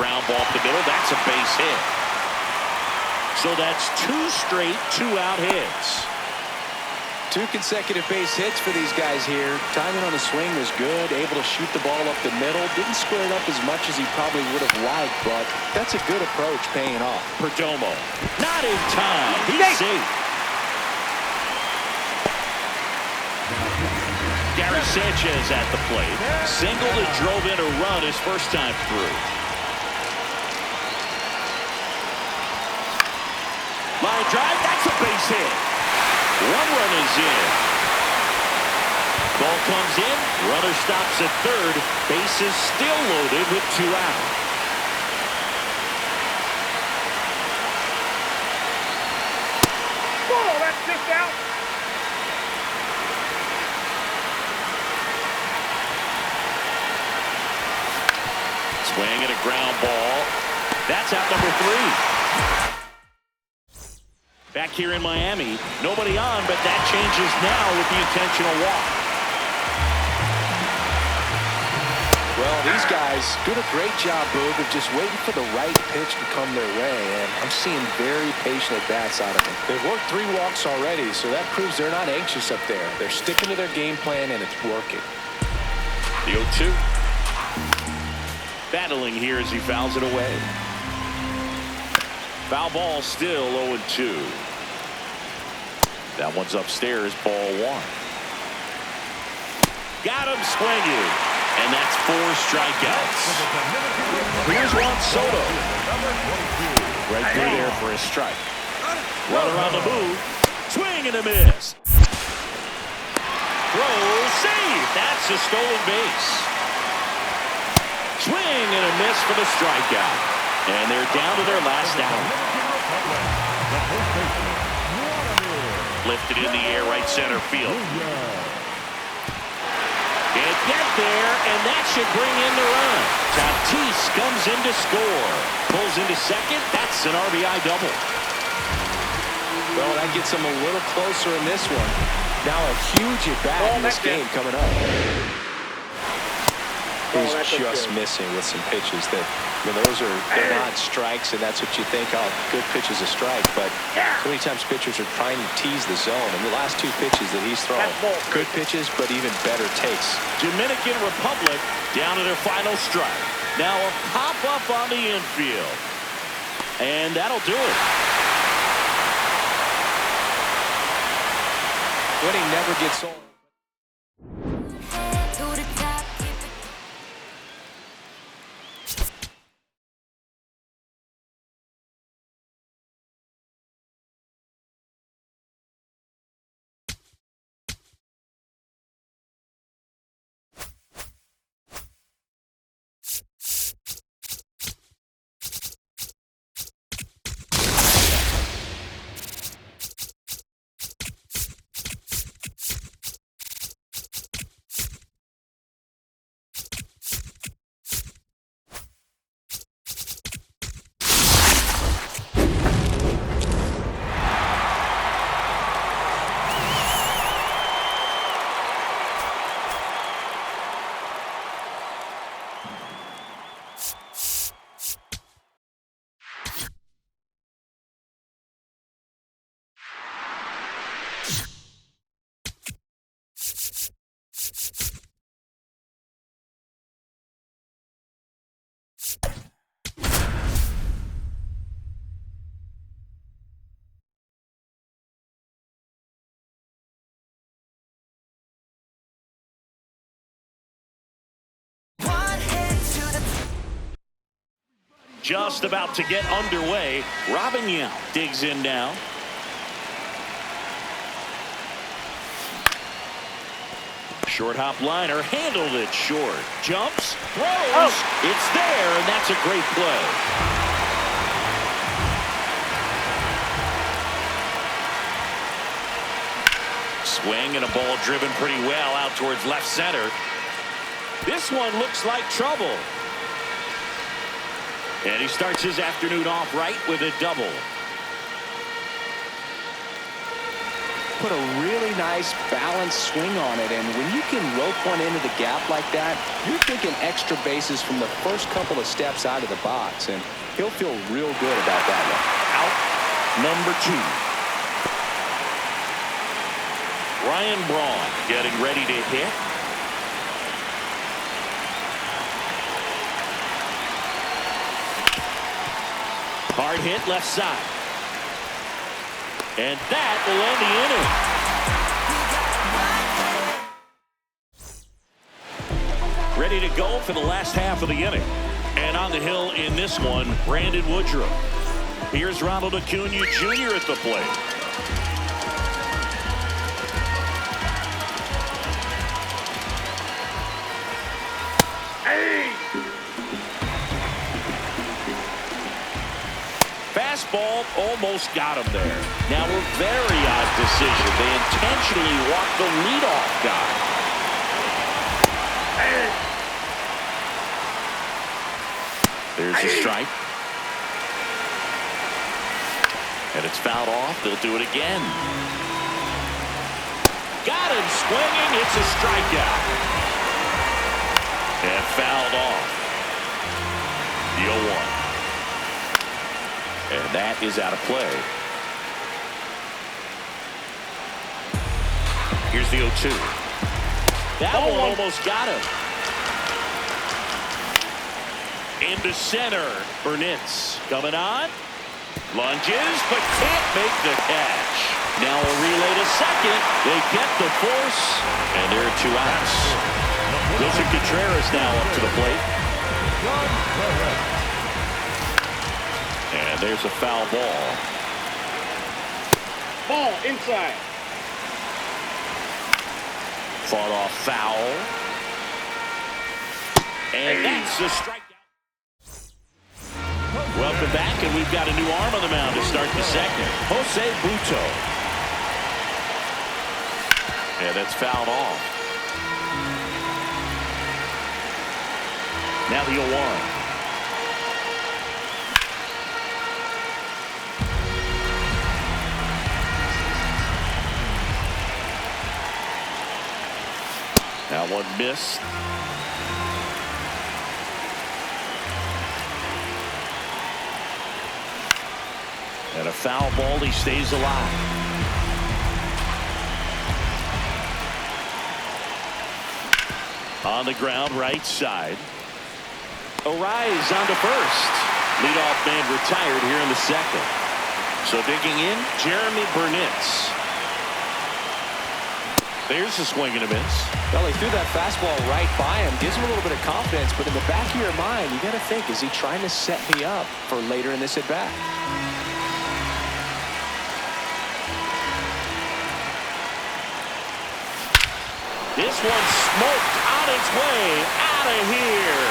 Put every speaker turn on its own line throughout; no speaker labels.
ground ball up the middle. That's a base hit. So that's 2 straight 2-out hits.
2 consecutive base hits for these guys here. Timing on the swing was good. Able to shoot the ball up the middle. Didn't square it up as much as he probably would have liked, but that's a good approach, paying off.
Perdomo, not in time. He's safe. Gary Sanchez at the plate. Singled and drove in a run his first time through. Line drive, that's a base hit. 1 run is in. Ball comes in. Runner stops at third. Bases still loaded with 2 out.
Oh, that's just out.
Swing and a ground ball. That's out number 3. Back here in Miami, nobody on, but that changes now with the intentional walk.
Well, these guys do a great job, Boog, of just waiting for the right pitch to come their way, and I'm seeing very patient at-bats out of them. They've worked 3 walks already, so that proves they're not anxious up there. They're sticking to their game plan, and it's working.
The 0-2. Battling here as he fouls it away. Foul ball, still 0-2. That one's upstairs, ball 1. Got him swinging, and that's 4 strikeouts. Here's Juan Soto. Right through there for a strike. Runner on the move. Swing and a miss. Throw, save. That's a stolen base. Swing and a miss for the strikeout. And they're down to their last out. Lifted in the air, right center field. Can't get there, and that should bring in the run. Tatis comes in to score. Pulls into second. That's an RBI double.
Well, that gets them a little closer in this one. Now a huge at-bat in this game coming up. He's just missing with some pitches that, I mean, they're not strikes, and that's what you think, oh, good pitch is a strike, but so many times pitchers are trying to tease the zone, and the last 2 pitches that he's thrown, good pitches, but even better takes.
Dominican Republic down to their final strike. Now a pop-up on the infield, and that'll do it.
Winning never gets old.
Just about to get underway. Robin Yount digs in now. Short hop liner, handled it short. Jumps, throws, it's there, and that's a great play. Swing and a ball driven pretty well out towards left center. This one looks like trouble. And he starts his afternoon off right with a double.
put a really nice balanced swing on it, and when you can rope one into the gap like that, you're thinking extra bases from the first couple of steps out of the box, and he'll feel real good about that one.
Out number 2. Ryan Braun getting ready to hit. Hard hit left side. And that will end the inning. Ready to go for the last half of the inning. And on the hill in this one, Brandon Woodruff. Here's Ronald Acuna Jr. at the plate. Fastball almost got him there. Now a very odd decision. They intentionally walked the leadoff guy. There's a strike. And it's fouled off. They'll do it again. Got him swinging. It's a strikeout. And fouled off. The 0-1. And that is out of play. Here's the 0-2. That one almost got him. Into center. Burnitz coming on. Lunges, but can't make the catch. Now a relay to second. They get the force. And there are 2 outs. Wilson Contreras now up to the plate. And there's a foul ball.
Ball inside.
Fought off foul. And that's the strikeout. Welcome back, and we've got a new arm on the mound to start the second. Jose Buto. And that's fouled off. Now the 0-1. Now one missed. And a foul ball. He stays alive. On the ground, right side. Arise on to first. Leadoff man retired here in the second. So digging in, Jeremy Burnitz. There's a swing and a miss.
Well, he threw that fastball right by him. Gives him a little bit of confidence, but in the back of your mind, you got to think, is he trying to set me up for later in this at-bat?
This one smoked on its way out of here.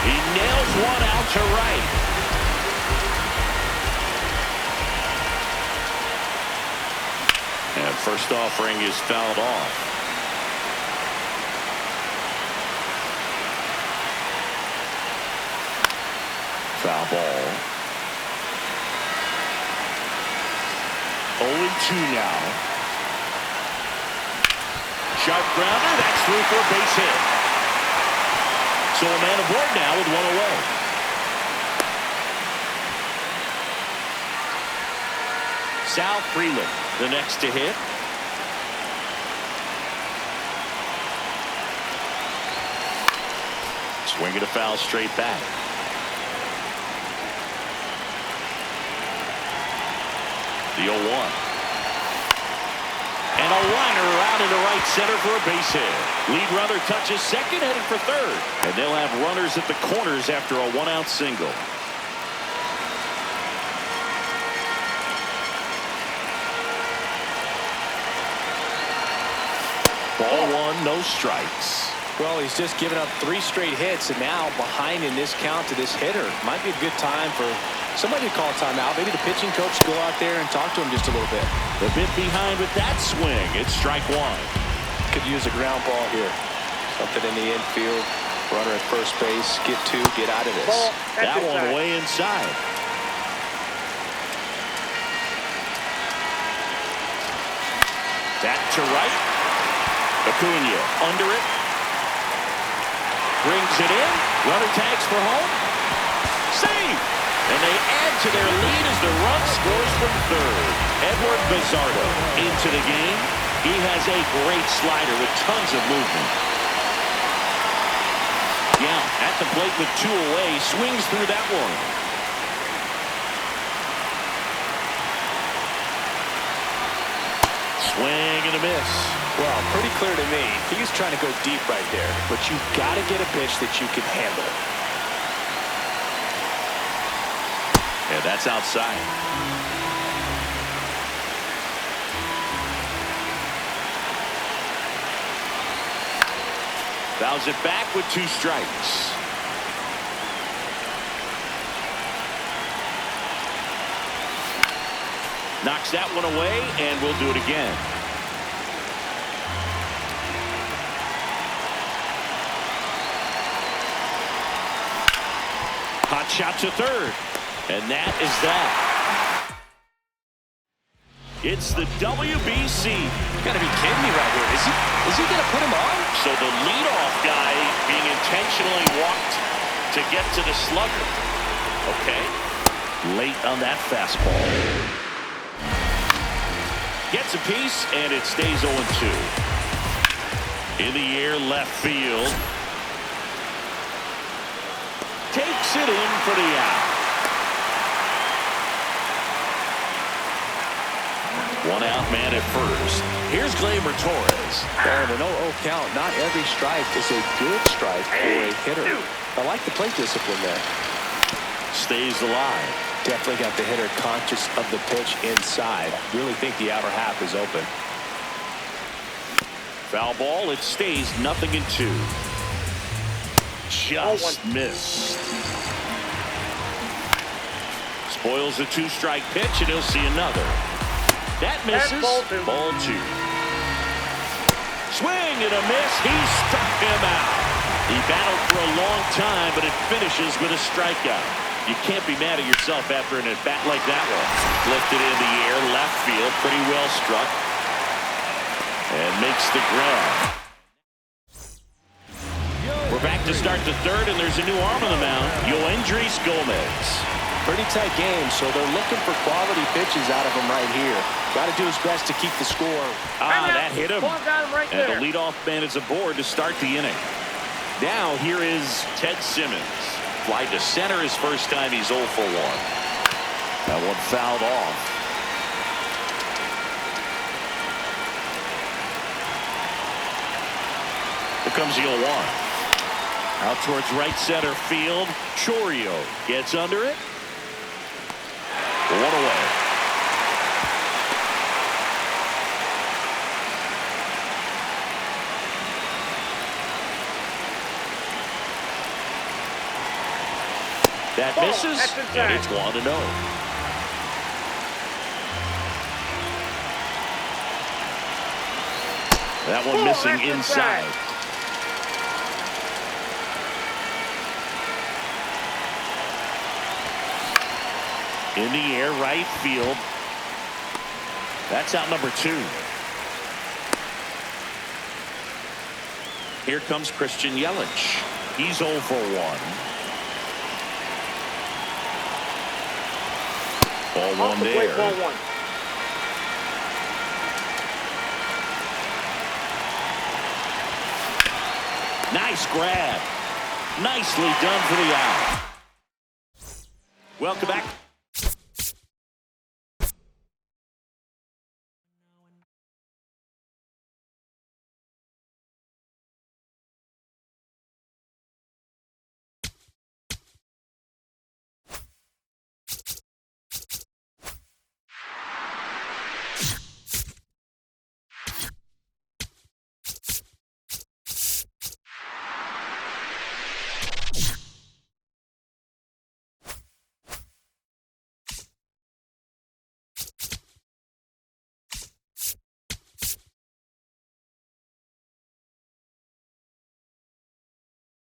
He nails one out to right. And first offering is fouled off. Foul ball. 0-2 now. Sharp grounder. That's through for a base hit. So a man aboard now with one away. Sal Freeland, the next to hit. Swinging a foul straight back. The 0-1. And a liner out into right center for a base hit. Lead runner touches second, headed for third. And they'll have runners at the corners after a one-out single. Ball 1, no strikes.
Well, he's just given up 3 straight hits, and now behind in this count to this hitter. Might be a good time for somebody to call timeout. Maybe the pitching coach go out there and talk to him just a little bit.
A bit behind with that swing. It's strike 1.
Could use a ground ball here. Something in the infield. Runner at first base. Get 2. Get out of this.
That one way inside. Back to right. Acuna under it. Brings it in. Runner tags for home. Save! And they add to their lead as the run scores from third. Edward Bizardo into the game. He has a great slider with tons of movement. Yeah, at the plate with 2 away. Swings through that one. Swing and a miss.
Well, pretty clear to me. He's trying to go deep right there. But you've got to get a pitch that you can handle.
And that's outside. Fouls it back with 2 strikes. Knocks that one away, and we'll do it again. Hot shot to third. And that is that. It's the WBC.
You got to be kidding me right here. Is he going to put him on?
So the leadoff guy being intentionally walked to get to the slugger. Okay. Late on that fastball. Gets a piece, and it stays 0-2. In the air, left field. Takes it in for the out. 1 out, man at first. Here's Gleyber Torres.
And an 0-0 count. Not every strike is a good strike for a hitter. I like the plate discipline there.
Stays alive.
Definitely got the hitter conscious of the pitch inside. Really think the outer half is open.
Foul ball. It stays 0-2. Just missed. Spoils a 2-strike pitch, and he'll see another. That misses. Ball 2. Swing and a miss. He struck him out. He battled for a long time, but it finishes with a strikeout. You can't be mad at yourself after an at-bat like that one. Lifted in the air, left field, pretty well struck. And makes the grab. We're back to start the third, and there's a new arm on the mound. Yoendrys Gomez.
Pretty tight game, so they're looking for quality pitches out of him right here. Got to do his best to keep the score.
That hit him.
Right
and the leadoff man is aboard to start the inning. Now here is Ted Simmons. Fly to center his first time. He's 0 for 1. That one fouled off. Here comes the 0-1. Out towards right center field. Chourio gets under it. 1 away. That misses, and it's 1-0. That one missing inside. In the air, right field. That's out number 2. Here comes Christian Yelich. He's 0 for 1. Ball 1 there.
Ball 1.
Nice grab. Nicely done for the out. Welcome back.